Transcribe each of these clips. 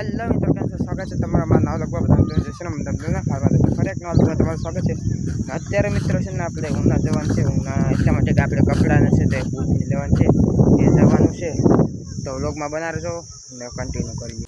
Hello મિત્રો, કેમ છો? સ્વાગત છે તમારા નવા લગભગ બધા જશે ને તમને ફરી એક નવા લગભગ તમારું સ્વાગત છે. અત્યારે મિત્રો છે ને આપણે ઉના જવાનું છે. ઉના એટલા માટે કે આપણે કપડાને છે તે બૂટની લેવાનું છે, એ જવાનું છે. તો વ્લોગમાં બના રહેજો ને કન્ટિન્યુ કરીએ.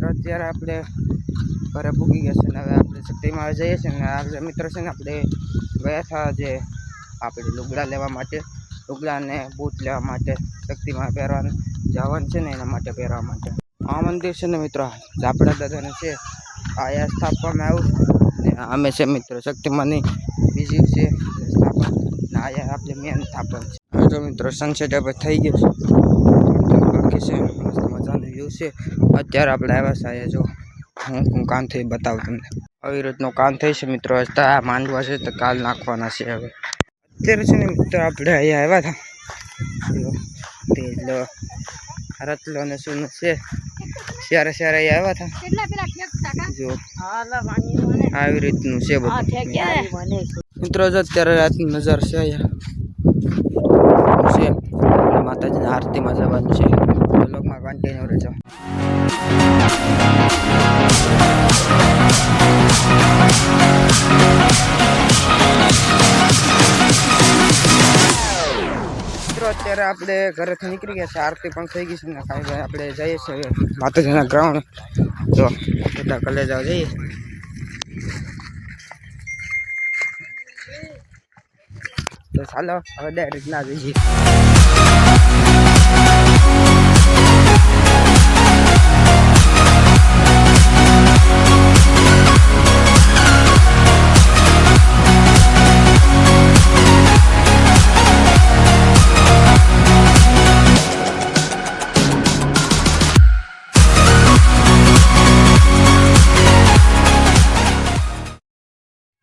અત્યારે આપણે ઘરે પૂગી ગયા છે ને હવે આપણે શક્તિમાં જઈએ છીએ ને આ મિત્રો છે ને આપણે ગયા હતા જે આપણે લુગડા લેવા માટે, લુગડા અને બૂટ લેવા માટે શક્તિમાં પહેરવાનું જવાનું છે ને એના માટે પહેરવા માટે. આ મંદિર છે ને મિત્રો આપણા દાદાને છે આયા સ્થાપવામાં આવ્યું ને અમે છે મિત્રો શક્તિમાંની બીજી છે સ્થાપન ને આયા આપણે મેન સ્થાપન છે. જો મિત્રો સનસેટ હવે થઈ ગયો છે, બાકી છે મસ્ત મજાનું વ્યૂ છે. અત્યારે આપણે આવ્યા છે જો હું કામ થઈ બતાવું તમને. આવી રીતનું કામ થઈ છે મિત્રો. આ માંડવા છે તો કાલ નાખવાના છે. હવે અત્યારે છે ને મિત્રો આપણે અહીંયા આવ્યા હતા રતલો ને શું છે ત્યારે અહીંયા આવ્યા હતા. જો આવી રીતનું છે બધું મિત્રો. જો અત્યારે રાતનો નજારો છે અહીંયા છે. માતાજીની આરતીમાં જવાનું છે. વ્લોગમાં કન્ટિન્યુ રહેજો. મિત્રો અત્યારે આપણે ઘરેથી નીકળી ગયા છે. આરતી પણ થઈ ગઈ છે ને કાંઈ આપણે જઈએ છીએ માતાજીના ગ્રાઉન્ડ. તો બધા કલેજા જઈએ. તો ચાલો હવે ડાયરેક્ટ ના જઈએ.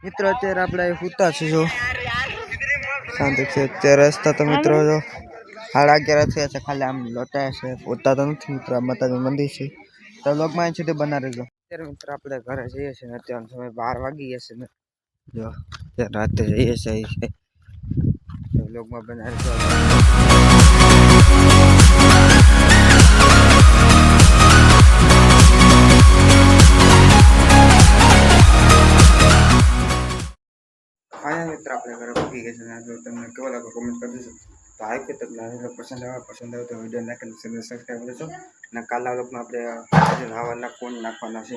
મિત્રો અત્યારે આપણે સૂતા છે. જો શાંતિ છે અત્યારે રસ્તા તો મિત્રો જો 11:30 થયા છે. ખાલી આમ લોટાયા છે, પોતા તો નથી મિત્રો. આ માતાનું મંદિર છે તો લોકમાં છે તે બના રહેજો. અત્યારે મિત્રો આપણે ઘરે જઈએ છીએ ને અત્યારે સમય 12 વાગી ગયા છે ને જો અત્યારે રાતે જઈએ છીએ તો લોકમાં બના રહેજો. મિત્ર આપણે ઘરે પૂકી ગયા છે. તમને કેવો લાગે કોમેન્ટ કરી દેજો. તો આ કે તમને પસંદ આવે તો વિડીયો લાઈક અને સબસ્ક્રાઈબ કરજો. અને કાલના વ્લોગમાં આપણે નાવાના કોણ નાખવાના છે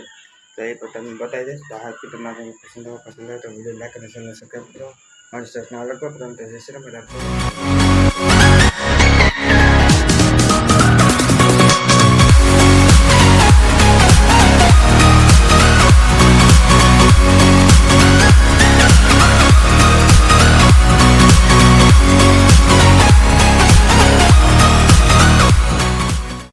તો એ પણ તમને બતાવી દઈશ. તો આ કે તમને પસંદ આવે તો વિડીયો લાઈક અને સબસ્ક્રાઈબ કરજો. મારી સાથે ના લગો પરંતુ જય શ્રી રામ.